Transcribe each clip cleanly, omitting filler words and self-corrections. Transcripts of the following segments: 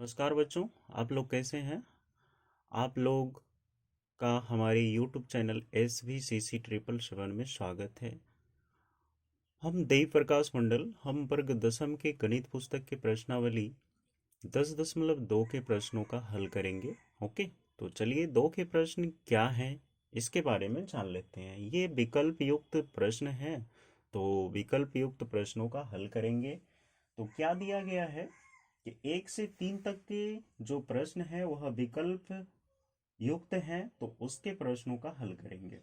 नमस्कार बच्चों। आप लोग कैसे हैं? आप लोग का हमारे YouTube चैनल SV CC777 में स्वागत है। हम देव प्रकाश मंडल हम वर्ग दसम के गणित पुस्तक के प्रश्नावली 10.2 के प्रश्नों का हल करेंगे। ओके, तो चलिए 2 के प्रश्न क्या हैं इसके बारे में जान लेते हैं। ये विकल्प युक्त प्रश्न हैं, तो विकल्प युक्त प्रश्नों का हल करेंगे। तो क्या दिया गया है कि 1 से 3 तक के जो प्रश्न है वह विकल्प युक्त हैं, तो उसके प्रश्नों का हल करेंगे।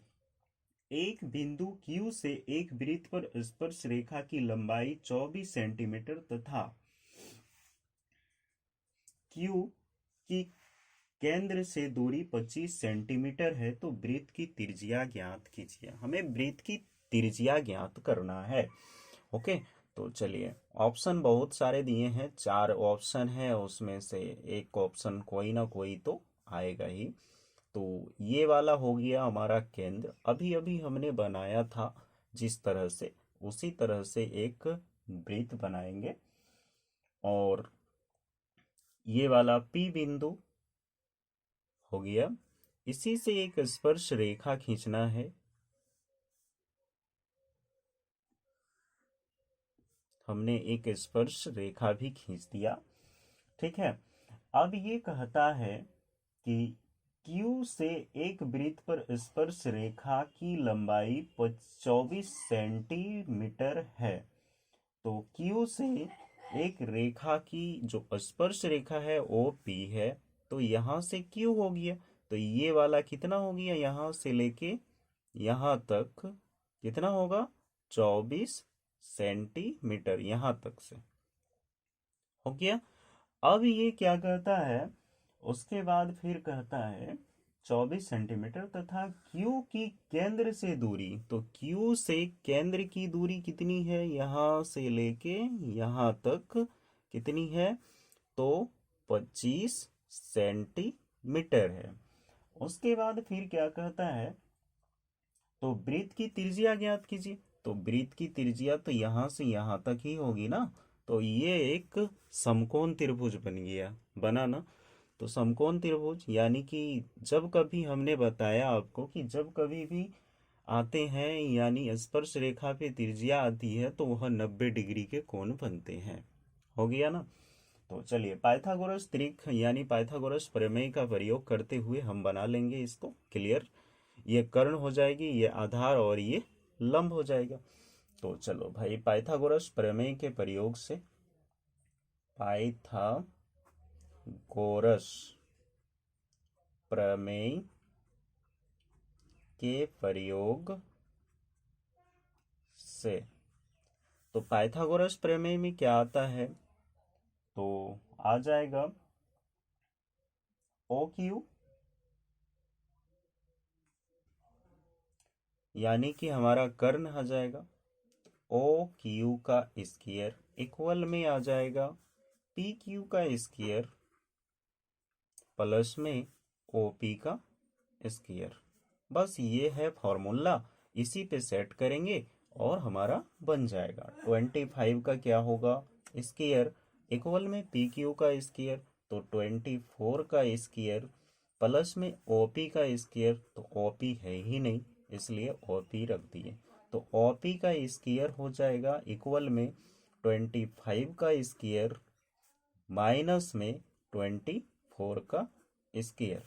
एक बिंदु Q से एक वृत्त पर स्पर्श रेखा की लंबाई 24 सेंटीमीटर तथा Q की केंद्र से दूरी 25 सेंटीमीटर है, तो वृत्त की त्रिज्या ज्ञात कीजिए। हमें वृत्त की त्रिज्या ज्ञात करना है। ओके, तो चलिए, ऑप्शन बहुत सारे दिए हैं, 4 ऑप्शन है, उसमें से एक ऑप्शन कोई ना कोई तो आएगा ही। तो ये वाला हो गया हमारा केंद्र, अभी अभी हमने बनाया था जिस तरह से, उसी तरह से एक वृत्त बनाएंगे। और ये वाला P बिंदु हो गया, इसी से एक स्पर्श रेखा खींचना है। हमने एक स्पर्श रेखा भी खींच दिया। ठीक है, अब ये कहता है कि Q से एक वृत्त पर स्पर्श रेखा की लंबाई 24 सेंटीमीटर है। तो Q से एक रेखा की जो स्पर्श रेखा है वो P है, तो यहां से Q हो गया, तो ये वाला कितना हो गया, यहां से लेके यहां तक कितना होगा, 24 सेंटीमीटर यहां तक से हो गया। अब ये क्या कहता है, उसके बाद फिर कहता है 24 सेंटीमीटर तथा Q की केंद्र से दूरी, तो Q से केंद्र की दूरी कितनी है, यहां से लेके यहां तक कितनी है, तो 25 सेंटीमीटर है। उसके बाद फिर क्या कहता है, तो वृत्त की त्रिज्या ज्ञात कीजिए। तो वृत्त की त्रिज्या तो यहां से यहां तक ही होगी ना, तो ये एक समकोण त्रिभुज बना ना। तो समकोण त्रिभुज यानी कि जब कभी हमने बताया आपको कि जब कभी भी आते हैं यानी स्पर्श रेखा पे त्रिज्या आती है तो वह 90 डिग्री के कोण बनते हैं। हो गया ना। तो चलिए, पाइथागोरस त्रिक यानी पाइथागोरस प्रमेय का प्रयोग करते हुए हम बना लेंगे इसको क्लियर। ये कर्ण हो जाएगी, ये आधार और ये लंब हो जाएगा। तो चलो भाई, पाइथागोरस प्रमेय के प्रयोग से, पाइथागोरस प्रमेय के प्रयोग से, तो पाइथागोरस प्रमेय में क्या आता है, तो आ जाएगा ओ क्यू, यानी कि हमारा कर्ण आ जाएगा ओ क्यू का स्क्वायर इक्वल में आ जाएगा पी क्यू का स्क्वायर प्लस में ओ पी का स्क्वायर। बस ये है फॉर्मूला, इसी पे सेट करेंगे और हमारा बन जाएगा। 25 का क्या होगा, स्क्वायर इक्वल में पी क्यू का स्क्वायर, तो 24 का स्क्वायर प्लस में ओपी का स्क्वायर, तो ओपी है ही नहीं इसलिए ओपी रख दिए। तो ओपी का स्क्वायर हो जाएगा इक्वल में 25 का स्क्वायर माइनस में 24 का स्क्वायर।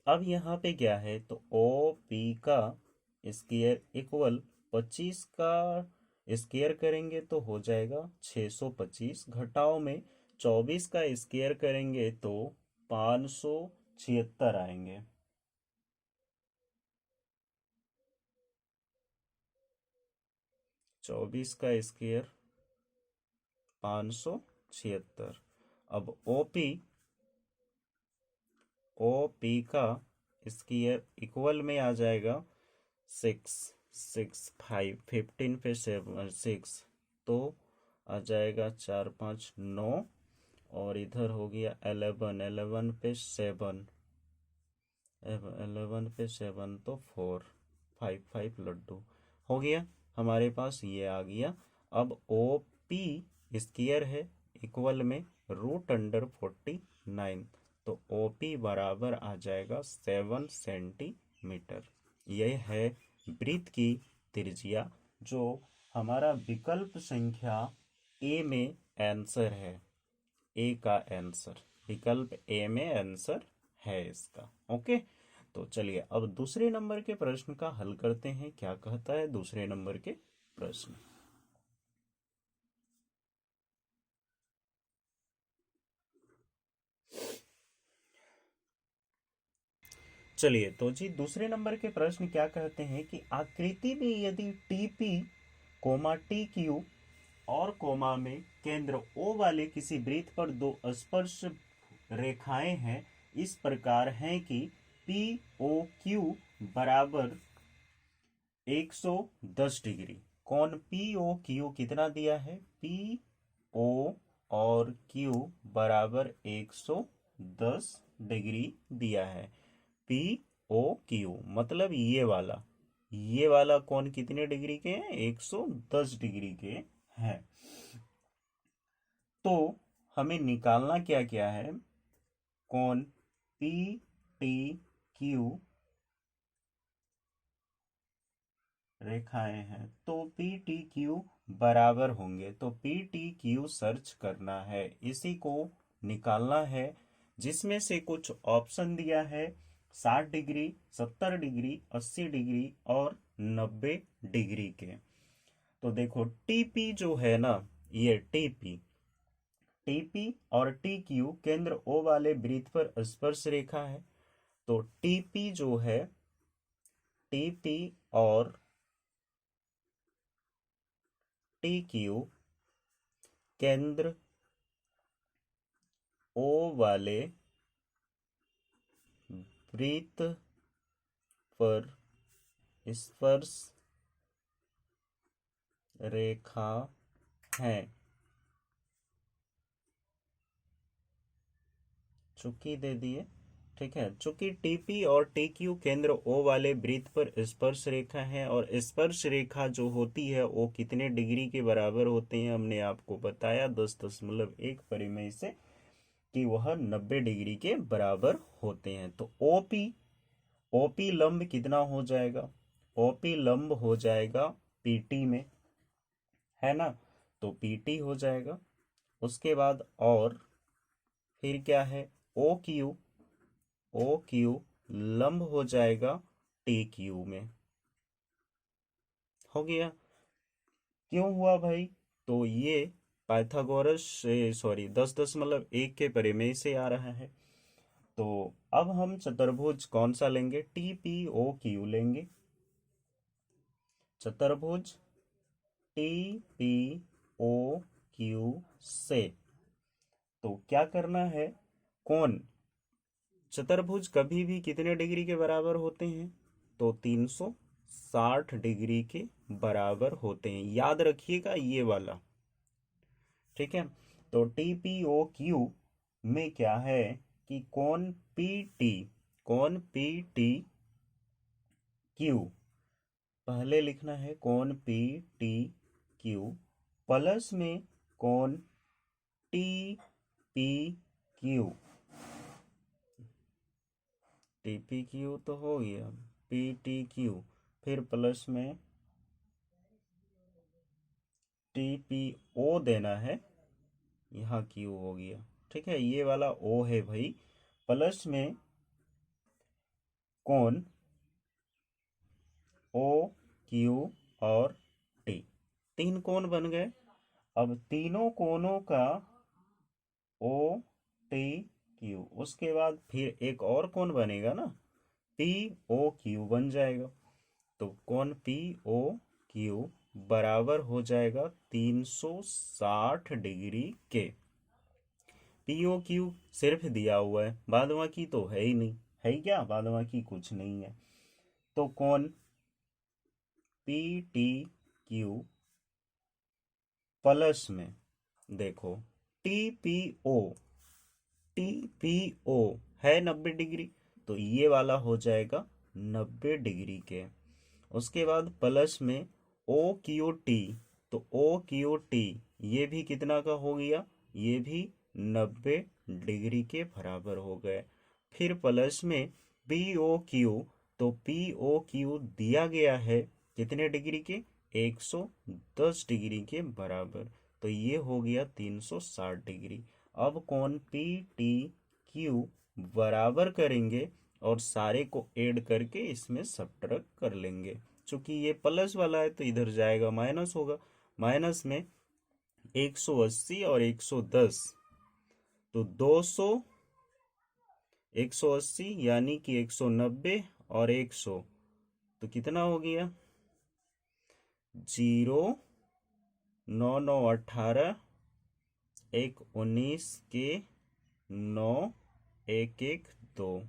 अब यहाँ पे क्या है, तो ओ पी का स्क्वायर इक्वल 25 का स्क्वायर करेंगे तो हो जाएगा 625, घटाओ में 24 का स्क्वायर करेंगे तो 576 आएंगे। चौबीस का स्क्वायर 576। अब ओ पी का स्क्वायर इक्वल में आ जाएगा 6 6 5 15 पे 6, तो आ जाएगा 4 5 9, और इधर हो गया 11 11 पे 7, 11 पे 7 तो 4 5 5 लड्डू हो गया हमारे पास, ये आ गया। अब ओ पी स्क्वायर है इक्वल में √49। तो OP बराबर आ जाएगा 7 सेंटीमीटर। यह है वृत्त की त्रिज्या, जो हमारा विकल्प संख्या ए में आंसर है। ए का आंसर, विकल्प ए में आंसर है इसका। ओके, तो चलिए अब दूसरे नंबर के प्रश्न का हल करते हैं। क्या कहता है दूसरे नंबर के प्रश्न? चलिए तो जी दूसरे नंबर के प्रश्न क्या कहते हैं कि आकृति में यदि TP, TQ और कोमा में केंद्र O वाले किसी वृत्त पर दो स्पर्श रेखाएं हैं, इस प्रकार हैं कि POQ बराबर 110 डिग्री। कौन POQ कितना दिया है? PO और Q बराबर 110 डिग्री दिया है। POQ मतलब ये वाला कौन कितने डिग्री के हैं? 110 डिग्री के हैं। तो हमें निकालना क्या क्या है? कौन PTQ रेखाएं हैं, तो PTQ बराबर होंगे। तो PTQ सर्च करना है, इसी को निकालना है, जिसमें से कुछ ऑप्शन दिया है 60 डिग्री, 70 डिग्री, 80 डिग्री और 90 डिग्री के। तो देखो TP जो है ना, ये TP और TQ केंद्र O वाले वृत्त पर स्पर्श रेखा है। तो TP जो है, TP और TQ केंद्र O वाले वृत्त पर स्पर्श रेखा है। चुकी दे दिए, ठीक है। चूंकि TP और TQ केंद्र O वाले वृत्त पर स्पर्श रेखा है, और स्पर्श रेखा जो होती है वो कितने डिग्री के बराबर होते हैं, हमने आपको बताया 10.1 परिमेय से कि वह 90 डिग्री के बराबर होते हैं। तो OP लंब कितना हो जाएगा? OP लंब हो जाएगा PT में, है ना। तो PT हो जाएगा। उसके बाद और फिर क्या है? OQ लंब हो जाएगा TQ में। हो गया। क्यों हुआ भाई? तो ये पाइथागोरस से, सॉरी 10.1 के परिमेय से आ रहा है। तो अब हम चतुर्भुज कौन सा लेंगे? TPOQ लेंगे। चतुर्भुज TPOQ से तो क्या करना है? कौन चतुर्भुज कभी भी कितने डिग्री के बराबर होते हैं? तो 360 डिग्री के बराबर होते हैं। याद रखिएगा ये वाला, ठीक है। तो TPOQ में क्या है कि कौन PTQ पहले लिखना है, कौन PTQ प्लस में कौन TPQ तो हो गया, PTQ फिर प्लस में TPO देना है, यहाँ Q हो गया, ठीक है। ये वाला O है भाई, प्लस में कौन OQ और T, तीन कोण बन गए। अब तीनों कोणों का OTQ, उसके बाद फिर एक और कोण बनेगा ना, POQ बन जाएगा। तो कोण POQ बराबर हो जाएगा 360 डिग्री के। POQ सिर्फ दिया हुआ है, बाद बाकी तो है ही नहीं, है क्या? बाद बाकी कुछ नहीं है। तो कौन PTQ प्लस में देखो TPO है 90 डिग्री, तो ये वाला हो जाएगा 90 डिग्री के। उसके बाद प्लस में OQT, तो OQT ये भी कितना का हो गया? ये भी 90 डिग्री के बराबर हो गए। फिर प्लस में पी ओ क्यू, तो पी ओ क्यू दिया गया है कितने डिग्री के, 110 डिग्री के बराबर, तो ये हो गया 360 डिग्री। अब कोण पी टी क्यू बराबर करेंगे और सारे को ऐड करके इसमें सब्ट्रैक्ट कर लेंगे। चूंकि ये प्लस वाला है तो इधर जाएगा माइनस होगा, माइनस में 180 और 110, तो 200, 180 यानी कि 190 और 100, तो कितना हो गया, 0, 9 9 18, 1 19 के 9, 1 1 2,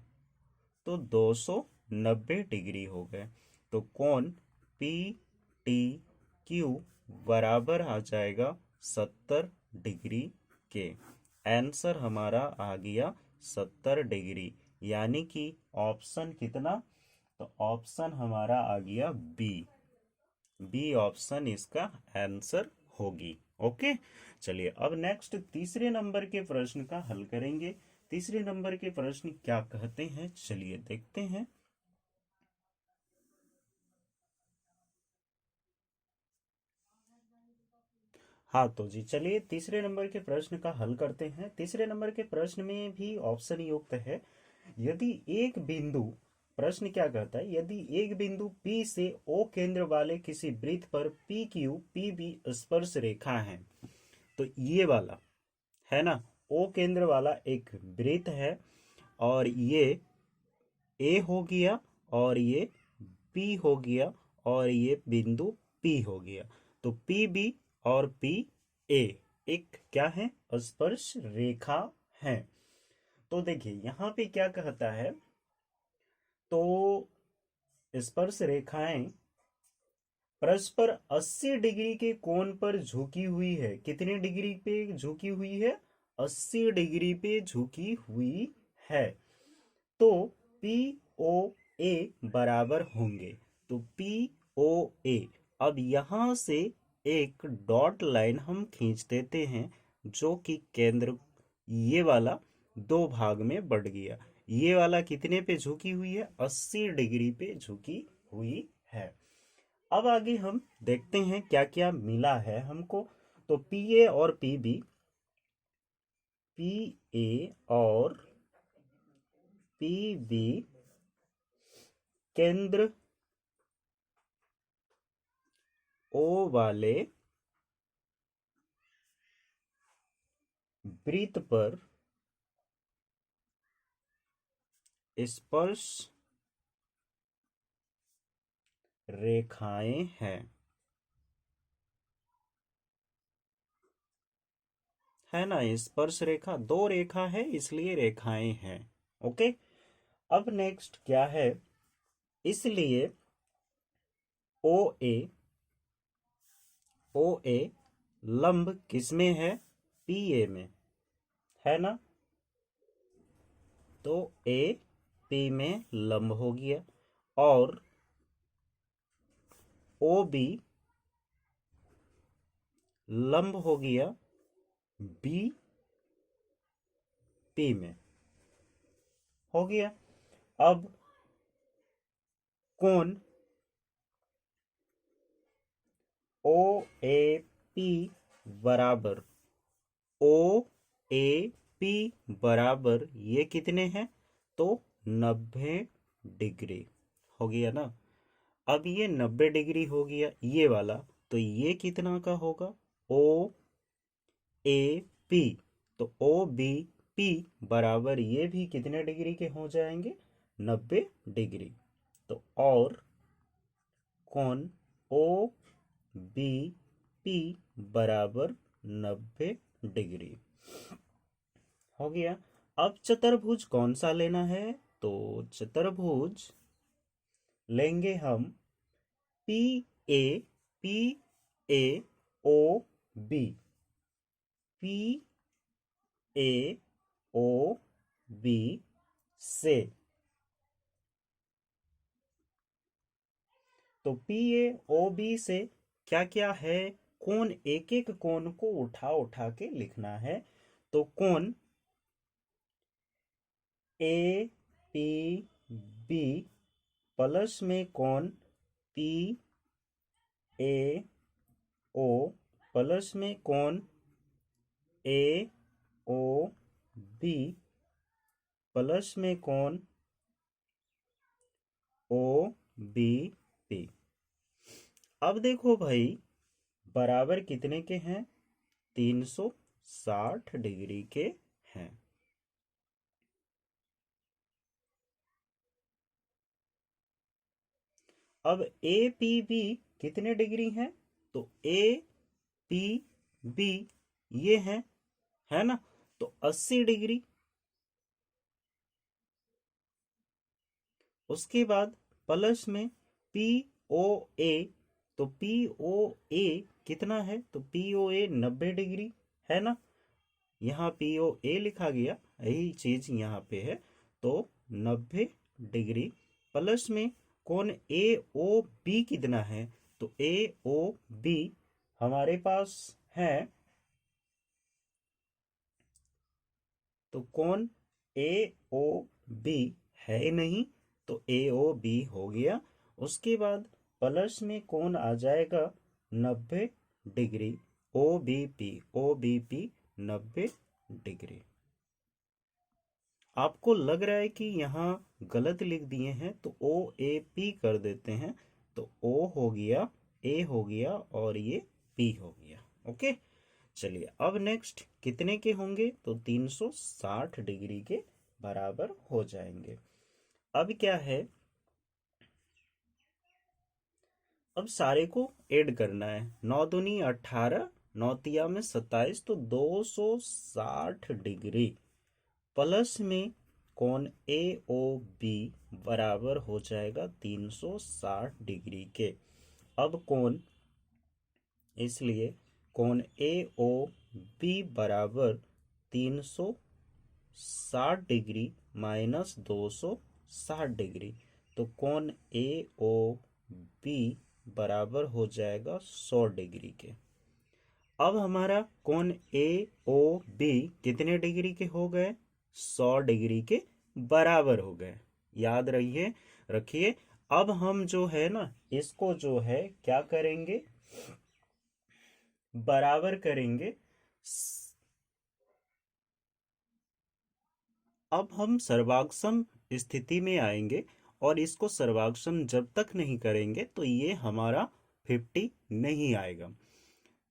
तो 290 डिग्री हो गए। तो कोण पी टी क्यू बराबर आ जाएगा 70 डिग्री के। आंसर हमारा आ गया 70 डिग्री, यानी कि ऑप्शन कितना, तो ऑप्शन हमारा आ गया बी। बी ऑप्शन इसका आंसर होगी। ओके, चलिए अब नेक्स्ट तीसरे नंबर के प्रश्न का हल करेंगे। तीसरे नंबर के प्रश्न क्या कहते हैं, चलिए देखते हैं। हाँ तो जी चलिए तीसरे नंबर के प्रश्न का हल करते हैं। तीसरे नंबर के प्रश्न में भी ऑप्शन युक्त है। यदि एक बिंदु, प्रश्न क्या कहता है, यदि एक बिंदु P से O केंद्र वाले किसी वृत्त पर PQ PB स्पर्श रेखा है, तो ये वाला है ना, O केंद्र वाला एक वृत्त है और ये A हो गया और ये P हो गया और ये बिंदु P हो गया, तो PB और PA एक क्या है, स्पर्श रेखा है। तो देखिए यहाँ पे क्या कहता है, तो स्पर्श रेखाएं परस्पर 80 डिग्री के कोण पर झुकी हुई है। कितने डिग्री पे झुकी हुई है, 80 डिग्री पे झुकी हुई है। तो पी ओ ए बराबर होंगे, तो पी ओ ए, अब यहां से एक डॉट लाइन हम खींच देते हैं जो कि केंद्र ये वाला दो भाग में बढ़ गया। ये वाला कितने पे झुकी हुई है, 80 डिग्री पे झुकी हुई है। अब आगे हम देखते हैं क्या क्या मिला है हमको। तो पी ए और पी बी, पी ए और पी बी केंद्र ओ वाले वृत्त पर स्पर्श रेखाएं हैं, है ना, स्पर्श रेखा दो रेखा है इसलिए रेखाएं हैं। ओके, अब नेक्स्ट क्या है, इसलिए ओ ए, ओ ए लंब किसमें है, पी ए में, है ना, तो ए पी में लंब हो गया और ओ बी लंब हो गया बी पी में, हो गया। अब कोण ओ ए पी बराबर, ओ ए पी बराबर ये कितने हैं, तो 90 डिग्री हो गया ना। अब ये 90 डिग्री हो गया ये वाला, तो ये कितना का होगा, ओ ए पी, तो ओ बी पी बराबर ये भी कितने डिग्री के हो जाएंगे, 90 डिग्री। तो और कोण ओ बी पी बराबर 90 डिग्री हो गया। अब चतुर्भुज कौन सा लेना है, तो चतुर्भुज लेंगे हम P A, P A O B, P A O B से, तो पी ए ओ बी से क्या क्या है, कोण, एक एक कोण को उठा उठा के लिखना है। तो कोण ए पी बी प्लस में कोण पी ए ओ प्लस में कोण ए ओ बी प्लस में कोण ओ बी पी। अब देखो भाई, बराबर कितने के हैं? 360 डिग्री के हैं। अब ए पी बी कितने डिग्री हैं? तो ए पी बी ये है ना, तो 80 डिग्री। उसके बाद प्लस में पी ओ ए, तो पी ओ ए कितना है? तो पी ओ ए 90 डिग्री है ना, यहाँ पी ओ ए लिखा गया, यही चीज यहाँ पे है। तो 90 डिग्री प्लस में कोण ए ओ बी कितना है? तो ए ओ बी हमारे पास है, तो कोण ए ओ बी है नहीं, तो ए ओ बी हो गया। उसके बाद प्लस में कोण आ जाएगा 90 degree, O B P 90 degree. आपको लग रहा है कि यहाँ गलत लिख दिए हैं, तो ओ ए पी कर देते हैं। तो ओ हो गया, ए हो गया और ये पी हो गया। ओके, चलिए अब नेक्स्ट कितने के होंगे? तो 360 डिग्री के बराबर हो जाएंगे। अब क्या है, अब सारे को ऐड करना है। 9 दूनी 18, 9 तिया में 27, तो 260 डिग्री प्लस में कोण ए ओ बी बराबर हो जाएगा 360 डिग्री के। अब कोण, इसलिए कोण ए ओ बी बराबर 360 डिग्री माइनस 260 डिग्री, तो कोण ए ओ बी बराबर हो जाएगा 100 डिग्री के। अब हमारा कोण ए ओ बी कितने डिग्री के हो गए? 100 डिग्री के बराबर हो गए। याद रहिए, रखिए। अब हम जो है ना, इसको जो है क्या करेंगे? बराबर करेंगे। अब हम सर्वाक्षम स्थिति में आएंगे, और इसको सर्वाक्षम जब तक नहीं करेंगे तो ये हमारा 50 नहीं आएगा।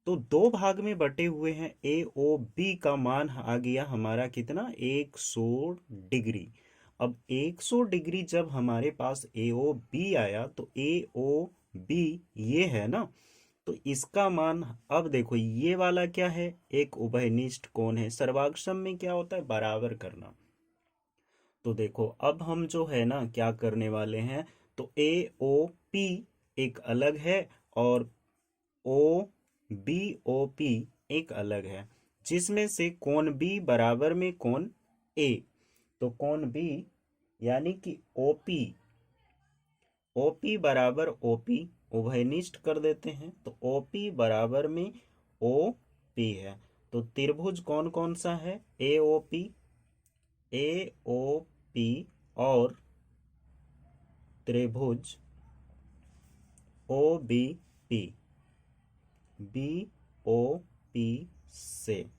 तो दो भाग में बटे हुए हैं, ए ओ बी का मान आ गया हमारा कितना? 100 डिग्री। अब 100 डिग्री जब हमारे पास ए ओ बी आया, तो ए ओ बी ये है ना, तो इसका मान, अब देखो ये वाला क्या है? एक उभयनिष्ठ कोण है। सर्वाक्षम में क्या होता है? बराबर करना। तो देखो अब हम जो है ना क्या करने वाले हैं, तो ए ओ पी एक अलग है, और ओ बी ओ पी एक अलग है, जिसमें से कोण बी बराबर में कोण ए, तो कोण बी यानी कि ओपी, ओपी बराबर ओपी उभयनिष्ठ कर देते हैं, तो ओपी बराबर में ओ पी है। तो त्रिभुज कौन कौन सा है? ए O P, A O P और त्रिभुज O B P, B O P से।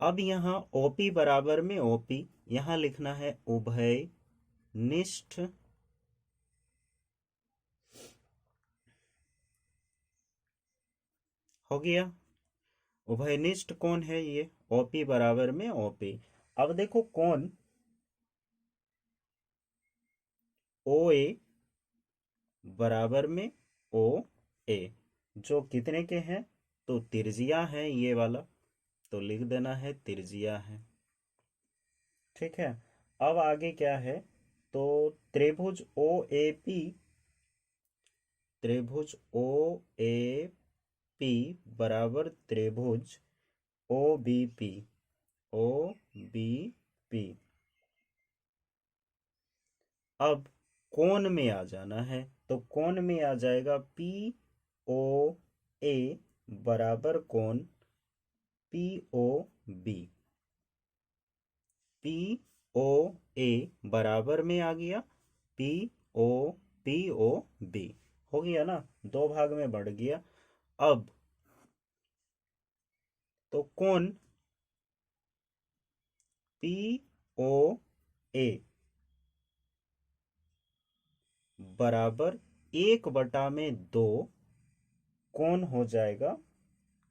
अब यहाँ ओपी बराबर में ओपी, यहाँ लिखना है उभय निष्ठ हो गया। उभयनिष्ठ कौन है? ये ओपी बराबर में ओपी। अब देखो कौन ओ ए बराबर में ओ ए, जो कितने के हैं? तो तिरजिया है ये वाला, तो लिख देना है तिरजिया है। ठीक है, अब आगे क्या है? तो त्रिभुज ओ ए पी, त्रिभुज ओ ए पी बराबर त्रिभुज O B P, O B P. अब कोण में आ जाना है, तो कोण में आ जाएगा पी ओ ए बराबर कोण P O B. P O A बराबर में आ गया पी ओ बी, हो गया ना, दो भाग में बढ़ गया। अब तो कोण पी ओ ए बराबर 1/2 कोण हो जाएगा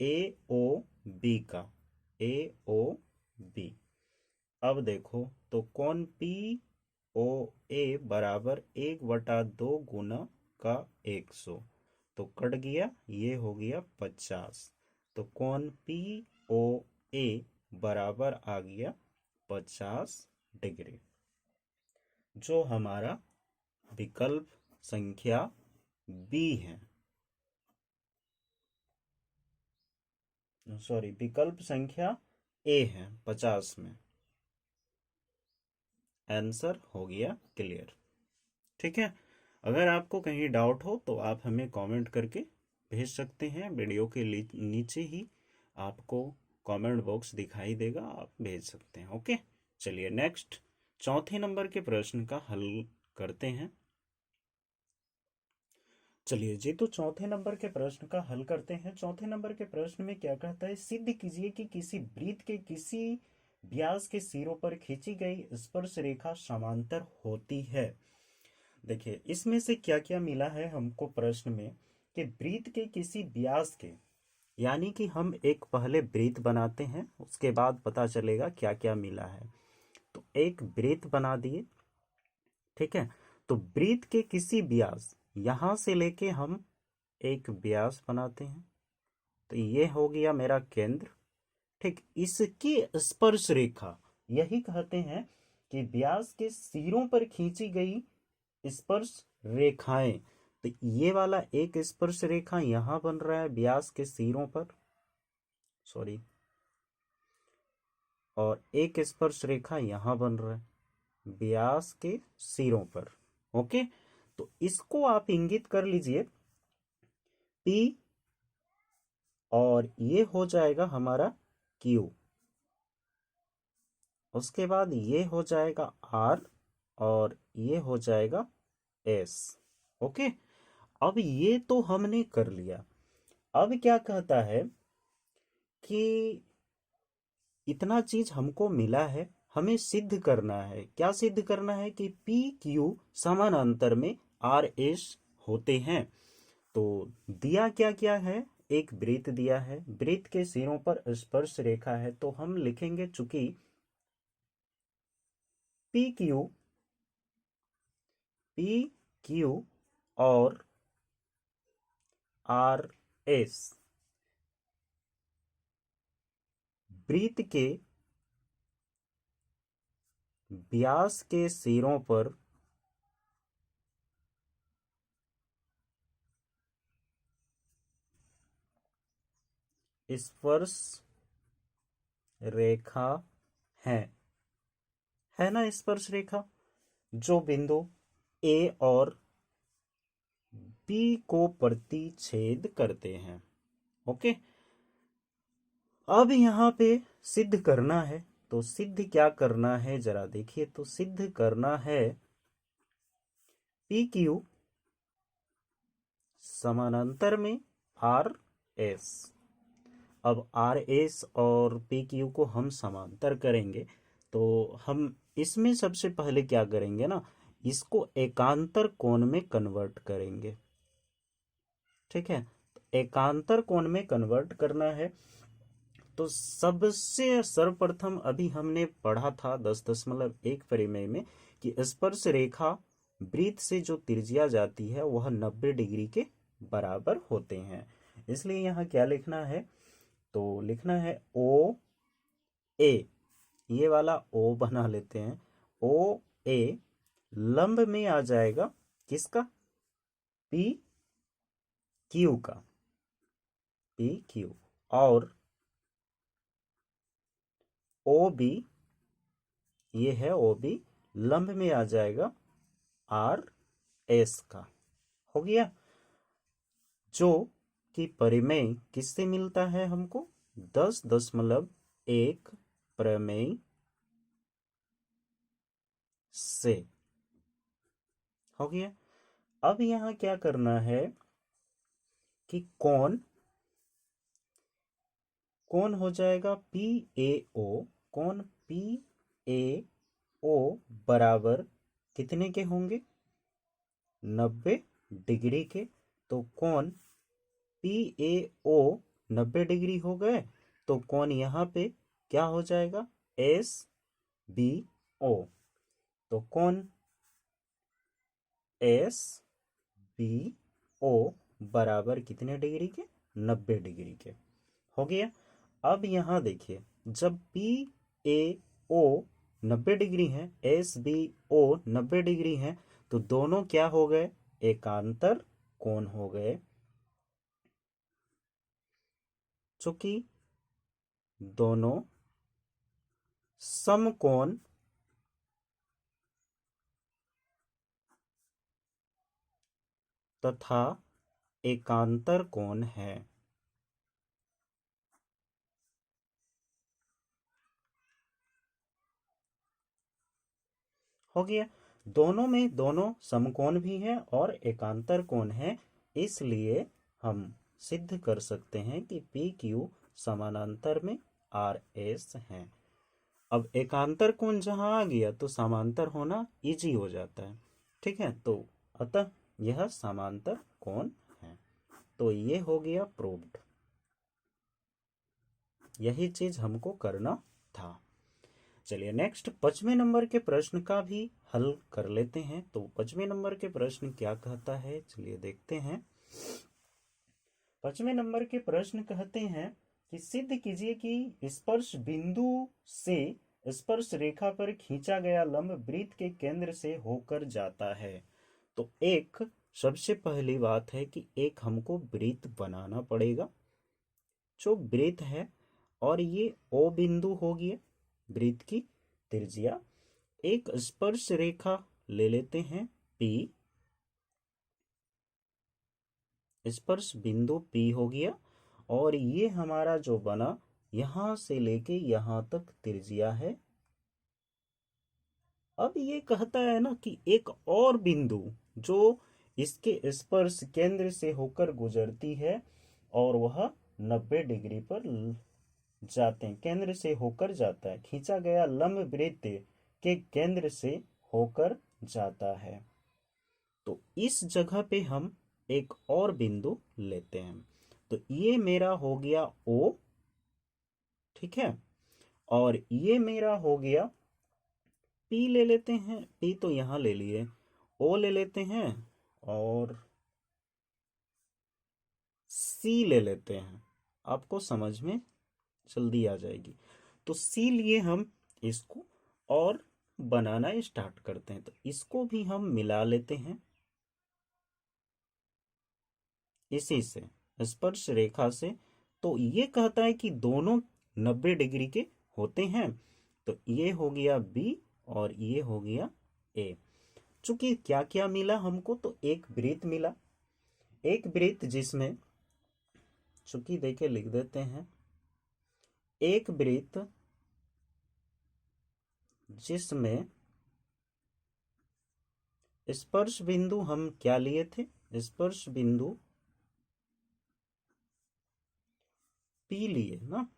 ए ओ बी का, ए ओ बी। अब देखो तो कोण पी ओ ए बराबर 1/2 गुना का 100, तो कट गया, ये हो गया 50। तो कोण पी ओ ए बराबर आ गया 50 डिग्री, जो हमारा विकल्प संख्या बी है। सॉरी, विकल्प संख्या ए है 50 में। आंसर हो गया क्लियर। ठीक है, अगर आपको कहीं डाउट हो तो आप हमें कमेंट करके भेज सकते हैं। वीडियो के नीचे ही आपको कमेंट बॉक्स दिखाई देगा, आप भेज सकते हैं। ओके, चलिए नेक्स्ट चौथे नंबर के प्रश्न का हल करते हैं। चलिए जी, तो चौथे नंबर के प्रश्न का हल करते हैं। चौथे नंबर के प्रश्न में क्या कहता है, सिद्ध कीजिए कि किसी वृत्त के किसी व्यास के सिरों पर खींची गई स्पर्श रेखा समांतर होती है। देखिए इसमें से क्या क्या मिला है हमको प्रश्न में, कि वृत्त के किसी व्यास के, यानी कि हम एक पहले वृत्त बनाते हैं, उसके बाद पता चलेगा क्या क्या मिला है। तो एक वृत्त बना दिए, ठीक है। तो वृत्त के किसी व्यास, यहां से लेके हम एक व्यास बनाते हैं, तो ये हो गया मेरा केंद्र। ठीक, इसकी स्पर्श रेखा, यही कहते हैं कि व्यास के सिरों पर खींची गई स्पर्श रेखाएं। तो ये वाला एक स्पर्श रेखा यहां बन रहा है व्यास के सिरों पर, सॉरी, और एक स्पर्श रेखा यहां बन रहा है व्यास के सिरों पर। ओके, तो इसको आप इंगित कर लीजिए P, और ये हो जाएगा हमारा Q, उसके बाद ये हो जाएगा R, और ये हो जाएगा S। ओके, अब ये तो हमने कर लिया। अब क्या कहता है कि इतना चीज हमको मिला है, हमें सिद्ध करना है। क्या सिद्ध करना है, कि पी क्यू समानांतर में आर एस होते हैं। तो दिया क्या क्या है, एक वृत्त दिया है, वृत्त के सिरों पर स्पर्श रेखा है, तो हम लिखेंगे चूंकि पी क्यू और आर एस वृत्त के व्यास के सिरों पर स्पर्श रेखा है ना, स्पर्श रेखा जो बिंदु ए और बी को प्रतिच्छेद करते हैं। ओके, अब यहाँ पे सिद्ध करना है, तो सिद्ध क्या करना है जरा देखिए। तो सिद्ध करना है पी क्यू समानांतर में आर एस। अब आर एस और पी क्यू को हम समांतर करेंगे, तो हम इसमें सबसे पहले क्या करेंगे ना, इसको एकांतर कोण में कन्वर्ट करेंगे। ठीक है, तो एकांतर कोण में कन्वर्ट करना है। तो सबसे सर्वप्रथम अभी हमने पढ़ा था 10.1 परिमेय में, कि स्पर्श रेखा वृत्त से जो त्रिज्या जाती है वह 90 डिग्री के बराबर होते हैं। इसलिए यहाँ क्या लिखना है, तो लिखना है ओ ए, ये वाला ओ बना लेते हैं, ओ ए लंब में आ जाएगा किसका, पी क्यू का, पी क्यू, और ओ बी, ये है ओ बी, लंब में आ जाएगा आर एस का। हो गया। जो कि परिमेय किससे मिलता है हमको? 10.1 प्रमेय से। हो गया। अब यहां क्या करना है कि कौन कौन हो जाएगा पी ए ओ। कौन पी ए ओ बराबर कितने के होंगे? 90 डिग्री के। तो कौन पी ए ओ 90 डिग्री हो गए, तो कौन यहाँ पे क्या हो जाएगा? S B O. तो कौन एस बी ओ बराबर कितने डिग्री के? 90 डिग्री के। हो गया। अब यहां देखिए, जब पी ए ओ 90 डिग्री है, एस बी ओ 90 डिग्री है, तो दोनों क्या हो गए? एकांतर कोण हो गए। चूंकि दोनों समकोण तथा एकांतर कोण है। हो गया। दोनों समकोण भी है और एकांतर कोण है, इसलिए हम सिद्ध कर सकते हैं कि पी क्यू समानांतर में आर एस है। अब एकांतर कोण जहां आ गया तो समांतर होना इजी हो जाता है। ठीक है, तो अतः यह समांतर कोण है। तो ये हो गया प्रूव्ड। यही चीज हमको करना था। चलिए नेक्स्ट 5वें नंबर के प्रश्न का भी हल कर लेते हैं। तो 5वें नंबर के प्रश्न क्या कहता है, चलिए देखते हैं। 5वें नंबर के प्रश्न कहते हैं कि सिद्ध कीजिए कि स्पर्श बिंदु से स्पर्श रेखा पर खींचा गया लंब वृत्त के केंद्र से होकर जाता है। तो एक सबसे पहली बात है कि एक हमको वृत्त बनाना पड़ेगा, जो वृत्त है, और ये ओ बिंदु हो गया वृत्त की त्रिज्या। एक स्पर्श रेखा ले लेते हैं P, स्पर्श बिंदु P हो गया, और ये हमारा जो बना यहां से लेके यहां तक त्रिज्या है। अब ये कहता है ना कि एक और बिंदु जो इसके स्पर्श केंद्र से होकर गुजरती है और वह 90 डिग्री पर जाते हैं, केंद्र से होकर जाता है, खींचा गया लंब वृत्त के केंद्र से होकर जाता है। तो इस जगह पे हम एक और बिंदु लेते हैं। तो ये मेरा हो गया O, ठीक है, और ये मेरा हो गया P। ले लेते हैं, P तो यहां ले लिए, O ले लेते हैं और C ले लेते हैं। आपको समझ में जल्दी आ जाएगी। तो C लिए हम इसको और बनाना स्टार्ट करते हैं। तो इसको भी हम मिला लेते हैं इसी से, स्पर्श रेखा से। तो ये कहता है कि दोनों 90 डिग्री के होते हैं। तो ये हो गया B और ये हो गया A। चूंकि क्या क्या मिला हमको, तो एक वृत्त मिला, एक वृत्त जिसमें, चूंकि देखे लिख देते हैं, एक वृत्त जिसमें स्पर्श बिंदु हम क्या लिए थे? स्पर्श बिंदु P लिए ना,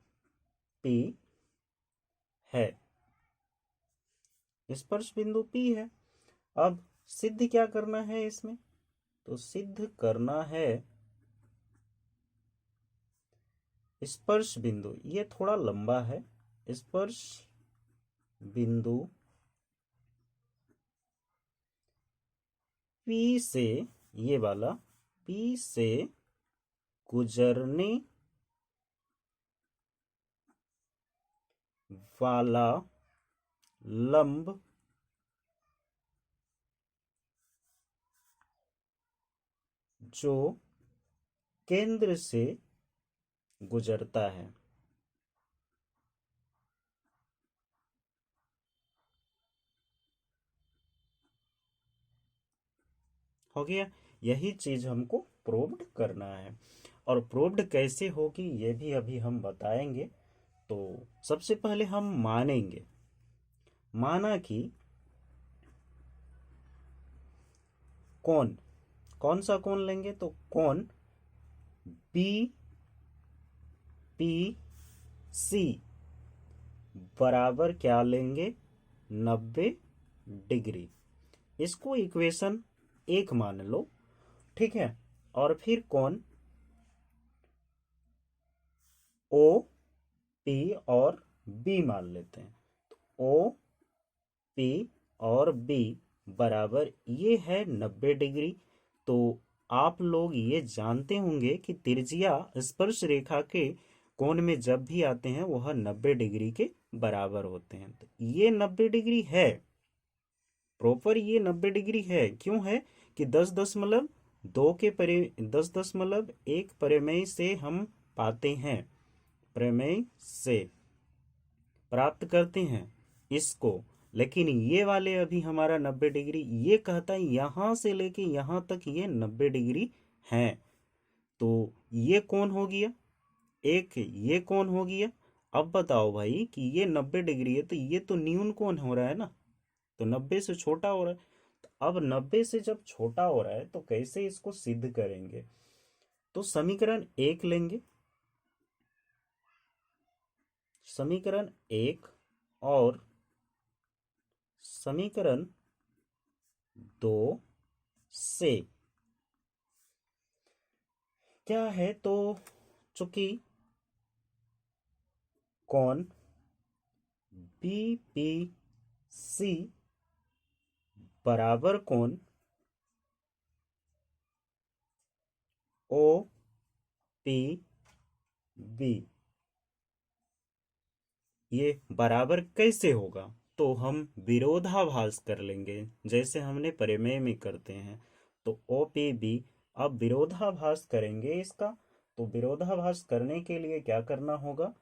P है, स्पर्श बिंदु P है। अब सिद्ध क्या करना है इसमें? तो सिद्ध करना है स्पर्श बिंदु, ये थोड़ा लंबा है, स्पर्श बिंदु P से, ये वाला P से गुजरने वाला लंब जो केंद्र से गुजरता है। हो गया। यही चीज हमको प्रूव्ड करना है। और प्रूव्ड कैसे होगी ये भी अभी हम बताएंगे। तो सबसे पहले हम मानेंगे, माना कि कोण, कौन सा कोण लेंगे, तो कोण बी पी सी बराबर क्या लेंगे, 90 डिग्री। इसको इक्वेशन 1 मान लो, ठीक है। और फिर कोण ओ पी और बी मान लेते हैं। तो ओ पी और बी बराबर ये है 90 डिग्री। तो आप लोग ये जानते होंगे कि त्रिज्या स्पर्श रेखा के कोण में जब भी आते हैं वह 90 डिग्री के बराबर होते हैं। तो ये 90 डिग्री है, प्रॉपर ये 90 डिग्री है। क्यों है कि 10.1 प्रमेय से हम पाते हैं, प्रमेय से प्राप्त करते हैं इसको। लेकिन ये वाले अभी हमारा 90 डिग्री ये कहता है यहां से लेके यहां तक ये 90 डिग्री है। तो ये कौन हो गया, एक ये कौन हो गया। अब बताओ भाई कि ये 90 डिग्री है तो ये तो न्यून कौन हो रहा है ना, तो 90 से छोटा हो रहा है। तो अब 90 से जब छोटा हो रहा है तो कैसे इसको सिद्ध करेंगे। तो समीकरण 1 लेंगे, समीकरण 1 और समीकरण 2 से क्या है, तो चूंकि कोण बी पी सी बराबर कोण ओ पी बी, ये बराबर कैसे होगा, तो हम विरोधाभास कर लेंगे जैसे हमने प्रमेय में करते हैं। तो ओ पी बी, अब विरोधाभास करेंगे इसका। तो विरोधाभास करने के लिए क्या करना होगा,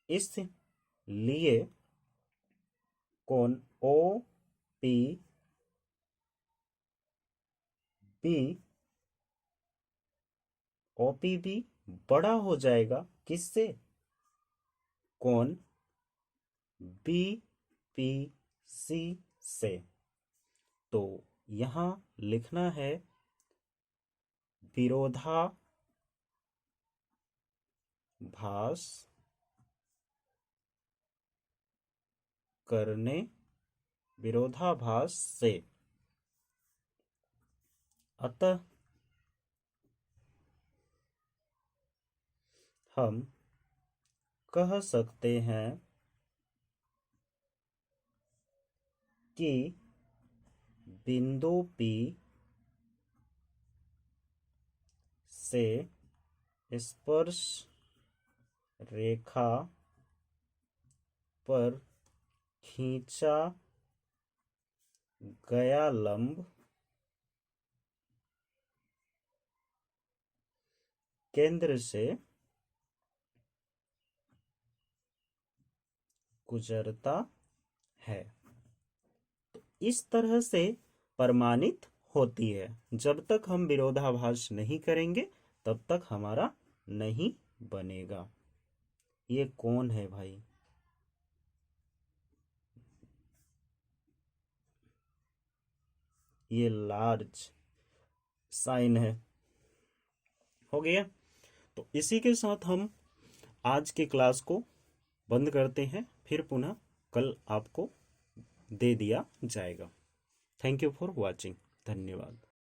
इस लिए कोण O P B O P B बड़ा हो जाएगा किससे, कोण बी पी सी से। तो यहां लिखना है विरोधाभास करने, विरोधाभास से। अतः हम कह सकते हैं कि बिंदु P से स्पर्श रेखा पर खींचा गया लंब केंद्र से गुजरता है। तो इस तरह से प्रमाणित होती है। जब तक हम विरोधाभास नहीं करेंगे तब तक हमारा नहीं बनेगा। ये कौन है भाई, ये लार्ज साइन है। हो गया। तो इसी के साथ हम आज के क्लास को बंद करते हैं, फिर पुनः कल आपको दे दिया जाएगा। Thank you for watching. धन्यवाद।